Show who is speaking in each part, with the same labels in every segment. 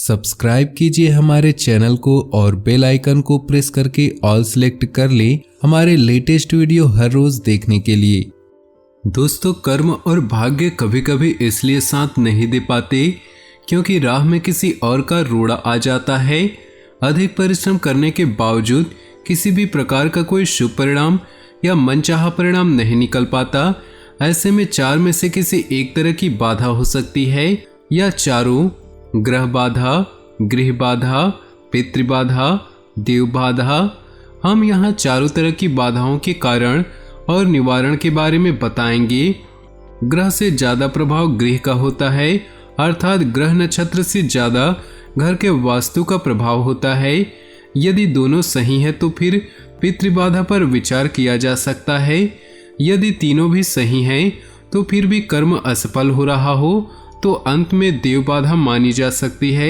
Speaker 1: Subscribe कीजिए हमारे channel को और बेल आइकन को प्रेस करके ऑल सेलेक्ट कर लें हमारे लेटेस्ट वीडियो हर रोज देखने के लिए। दोस्तों, कर्म और भाग्य कभी कभी इसलिए साथ नहीं दे पाते क्योंकि राह में किसी और का रोड़ा आ जाता है। अधिक परिश्रम करने के बावजूद किसी भी प्रकार का कोई शुभ परिणाम या मनचाहा परिणाम नहीं निकल पाता। ऐसे में चार में से किसी एक तरह की बाधा हो सकती है या चारों ग्रह बाधा, गृह बाधा, पितृबाधा, देव बाधा। हम यहाँ चारों तरह की बाधाओं के कारण और निवारण के बारे में बताएंगे। ग्रह से ज्यादा प्रभाव गृह का होता है, अर्थात ग्रह नक्षत्र से ज्यादा घर के वास्तु का प्रभाव होता है। यदि दोनों सही है तो फिर पितृबाधा पर विचार किया जा सकता है। यदि तीनों भी सही हैं तो फिर भी कर्म असफल हो रहा हो तो अंत में देव बाधा मानी जा सकती है।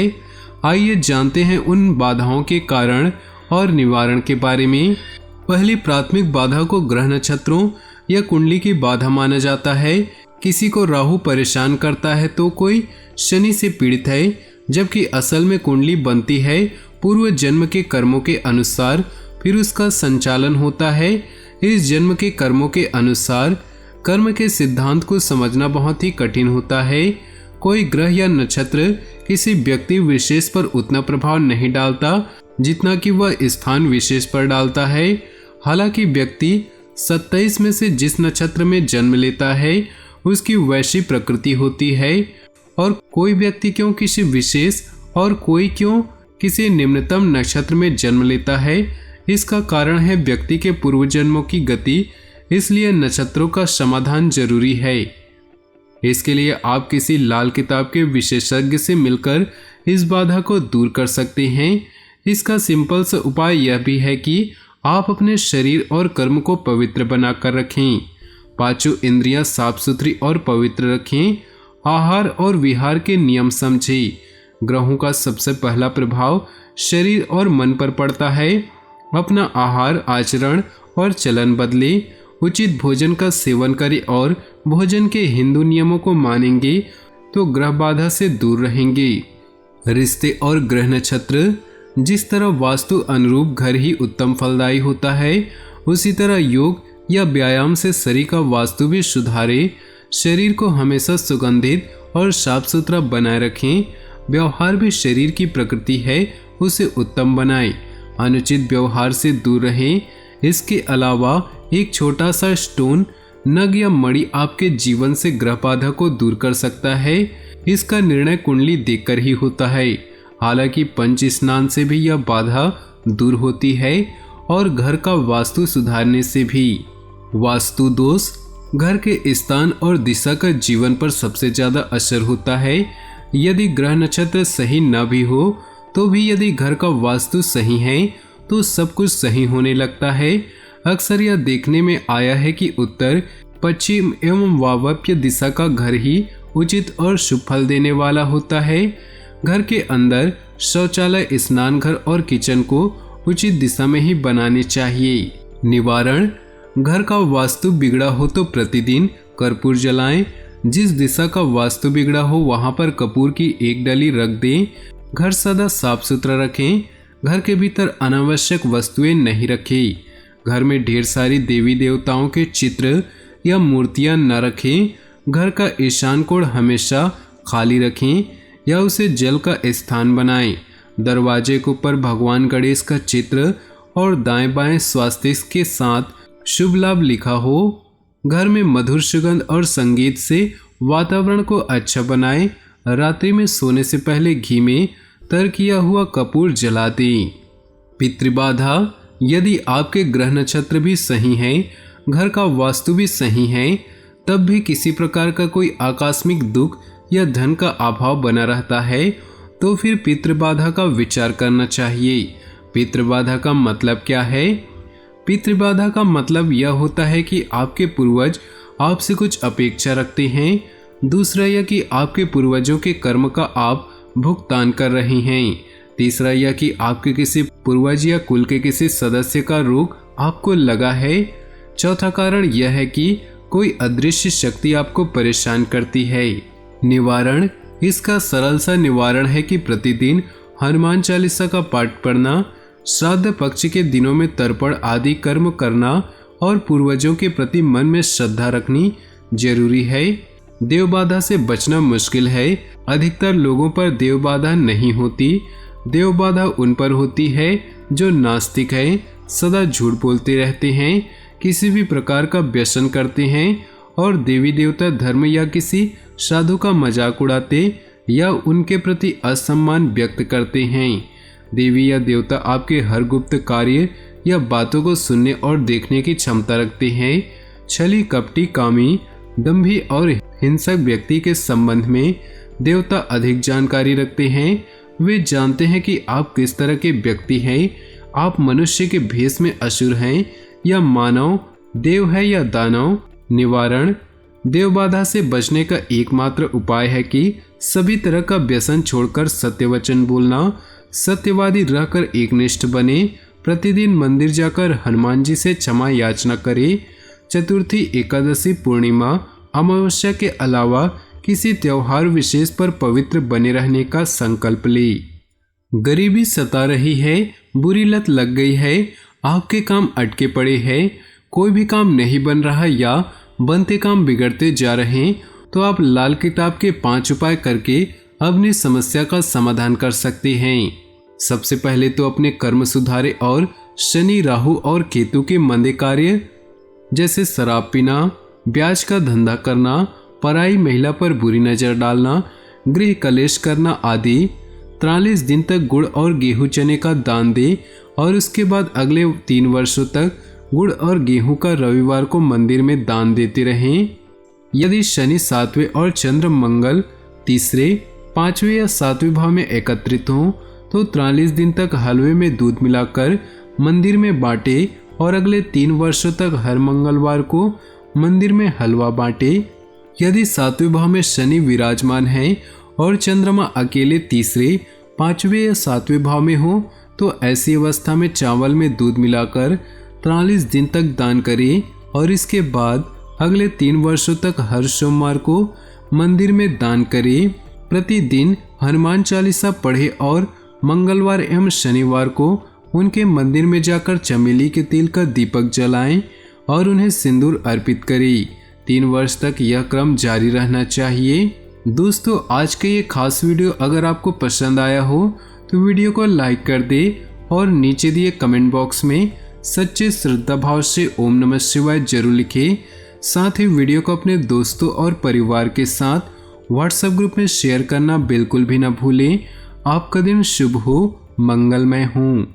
Speaker 1: आइए जानते हैं उन बाधाओं के कारण और निवारण के बारे में। पहली प्राथमिक बाधा को ग्रह नक्षत्रों या कुंडली की बाधा माना जाता है। किसी को राहु परेशान करता है तो कोई शनि से पीड़ित है, जबकि असल में कुंडली बनती है पूर्व जन्म के कर्मों के अनुसार, फिर उसका संचालन होता है। इस जन्म के कर्मों के अनुसार कर्म के सिद्धांत को समझना बहुत ही कठिन होता है। कोई ग्रह या नक्षत्र किसी व्यक्ति विशेष पर उतना प्रभाव नहीं डालता जितना कि वह स्थान विशेष पर डालता है। हालांकि व्यक्ति 27 में से जिस नक्षत्र में जन्म लेता है उसकी वैसी प्रकृति होती है, और कोई व्यक्ति क्यों किसी विशेष और कोई क्यों किसी निम्नतम नक्षत्र में जन्म लेता है, इसका कारण है व्यक्ति के पूर्व जन्मों की गति। इसलिए नक्षत्रों का समाधान जरूरी है। इसके लिए आप किसी लाल किताब के विशेषज्ञ से मिलकर इस बाधा को दूर कर सकते हैं। इसका सिंपल सा उपाय यह भी है कि आप अपने शरीर और कर्म को पवित्र बनाकर रखें। पांचों इंद्रियां साफ सुथरी और पवित्र रखें। आहार और विहार के नियम समझें। ग्रहों का सबसे पहला प्रभाव शरीर और मन पर पड़ता है। अपना आहार, आचरण और चलन बदले। उचित भोजन का सेवन करें और भोजन के हिंदू नियमों को मानेंगे तो ग्रह बाधा से दूर रहेंगे। रिश्ते और ग्रह नक्षत्र। जिस तरह वास्तु अनुरूप घर ही उत्तम फलदायी होता है, उसी तरह योग या व्यायाम से शरीर का वास्तु भी सुधारे। शरीर को हमेशा सुगंधित और साफ सुथरा बनाए रखें। व्यवहार भी शरीर की प्रकृति है, उसे उत्तम बनाएं। अनुचित व्यवहार से दूर रहें। इसके अलावा एक छोटा सा स्टोन, नग या मणि आपके जीवन से ग्रह बाधा को दूर कर सकता है। इसका निर्णय कुंडली देखकर ही होता है। हालांकि पंच स्नान से भी यह बाधा दूर होती है और घर का वास्तु सुधारने से भी। वास्तु दोष। घर के स्थान और दिशा का जीवन पर सबसे ज्यादा असर होता है। यदि ग्रह नक्षत्र सही न भी हो तो भी यदि घर का वास्तु सही है तो सब कुछ सही होने लगता है। अक्सर यह देखने में आया है कि उत्तर, पश्चिम एवं वायव्य दिशा का घर ही उचित और शुभ फल देने वाला होता है। घर के अंदर शौचालय, स्नान घर और किचन को उचित दिशा में ही बनाने चाहिए। निवारण। घर का वास्तु बिगड़ा हो तो प्रतिदिन कर्पूर जलाएं। जिस दिशा का वास्तु बिगड़ा हो वहां पर कपूर की एक डली रख दें। घर सदा साफ सुथरा रखें। घर के भीतर अनावश्यक वस्तुएं नहीं रखें। घर में ढेर सारी देवी देवताओं के चित्र या मूर्तियां न रखें। घर का ईशान कोण हमेशा खाली रखें या उसे जल का स्थान बनाएं। दरवाजे के ऊपर भगवान गणेश का चित्र और दाएं बाएं स्वास्तिक के साथ शुभ लाभ लिखा हो। घर में मधुर सुगंध और संगीत से वातावरण को अच्छा बनाएं। रात्रि में सोने से पहले घी में तर किया हुआ कपूर जला दें। पितृबाधा। यदि आपके ग्रह नक्षत्र भी सही हैं, घर का वास्तु भी सही है, तब भी किसी प्रकार का कोई आकस्मिक दुख या धन का अभाव बना रहता है तो फिर पितृबाधा का विचार करना चाहिए। पितृबाधा का मतलब क्या है? पितृबाधा का मतलब यह होता है कि आपके पूर्वज आपसे कुछ अपेक्षा रखते हैं। दूसरा यह कि आपके पूर्वजों के कर्म का आप भुगतान कर रहे हैं। तीसरा यह कि आपके किसी पूर्वज या कुल के किसी सदस्य का रोग आपको लगा है। चौथा कारण यह है कि कोई अदृश्य शक्ति आपको परेशान करती है। निवारण। इसका सरल सा निवारण है कि प्रतिदिन हनुमान चालीसा का पाठ पढ़ना, श्राद्ध पक्ष के दिनों में तर्पण आदि कर्म करना और पूर्वजों के प्रति मन में श्रद्धा रखनी जरूरी है। देव बाधा से बचना मुश्किल है। अधिकतर लोगों पर देव बाधा नहीं होती। देव बाधा उन पर होती है जो नास्तिक है, सदा झूठ बोलते रहते हैं, किसी भी प्रकार का व्यसन करते हैं और देवी देवता धर्म या किसी साधु का मजाक उड़ाते या उनके प्रति असम्मान व्यक्त करते हैं। देवी या देवता आपके हर गुप्त कार्य या बातों को सुनने और देखने की क्षमता रखते हैं। छली, कपटी, कामी, दंभी और हिंसक व्यक्ति के संबंध में देवता अधिक जानकारी रखते हैं। वे जानते हैं कि आप किस तरह के व्यक्ति हैं। आप मनुष्य के भेष में असुर हैं या मानव, देव है या दानव। निवारण: देव बाधा से बचने का एकमात्र उपाय है कि सभी तरह का व्यसन छोड़कर सत्य वचन बोलना, सत्यवादी रहकर एकनिष्ठ बने, प्रतिदिन मंदिर जाकर हनुमान जी से क्षमा याचना करे, चतुर्थी, एकादशी, पूर्णिमा, अमावस्या के अलावा किसी त्योहार विशेष पर पवित्र बने रहने का संकल्प ले। गरीबी सता रही है, बुरी लत लग गई है, आपके काम अटके पड़े हैं, कोई भी काम नहीं बन रहा या बनते काम बिगड़ते जा रहे हैं, तो आप लाल किताब के 5 उपाय करके अपनी समस्या का समाधान कर सकते हैं। सबसे पहले तो अपने कर्म सुधारे और शनि, राहु और केतु के मंदे कार्य जैसे शराब पीना, ब्याज का धंधा करना, पराई महिला पर बुरी नजर डालना, गृह कलेश करना आदि 43 दिन तक गुड़ और गेहूं चने का दान दे और उसके बाद अगले 3 वर्षों तक गुड़ और गेहूं का रविवार को मंदिर में दान देते रहें। यदि शनि 7वें और चंद्र मंगल 3रे, 5वें या 7वें भाव में एकत्रित हों तो 43 दिन तक हलवे में दूध मिलाकर मंदिर में बांटे और अगले 3 वर्षों तक हर मंगलवार को मंदिर में हलवा बांटे। यदि 7वें भाव में शनि विराजमान है और चंद्रमा अकेले 3रे, 5वें या 7वें भाव में हो तो ऐसी अवस्था में चावल में दूध मिलाकर 43 दिन तक दान करें और इसके बाद अगले 3 वर्षों तक हर सोमवार को मंदिर में दान करें। प्रतिदिन हनुमान चालीसा पढ़े और मंगलवार एवं शनिवार को उनके मंदिर में जाकर चमेली के तेल का दीपक जलाएं और उन्हें सिंदूर अर्पित करें। 3 वर्ष तक यह क्रम जारी रहना चाहिए। दोस्तों, आज का ये खास वीडियो अगर आपको पसंद आया हो तो वीडियो को लाइक कर दे और नीचे दिए कमेंट बॉक्स में सच्चे श्रद्धा भाव से ओम नमः शिवाय जरूर लिखें। साथ ही वीडियो को अपने दोस्तों और परिवार के साथ व्हाट्सएप ग्रुप में शेयर करना बिल्कुल भी न भूलें। आपका दिन शुभ हो, मंगलमय हो।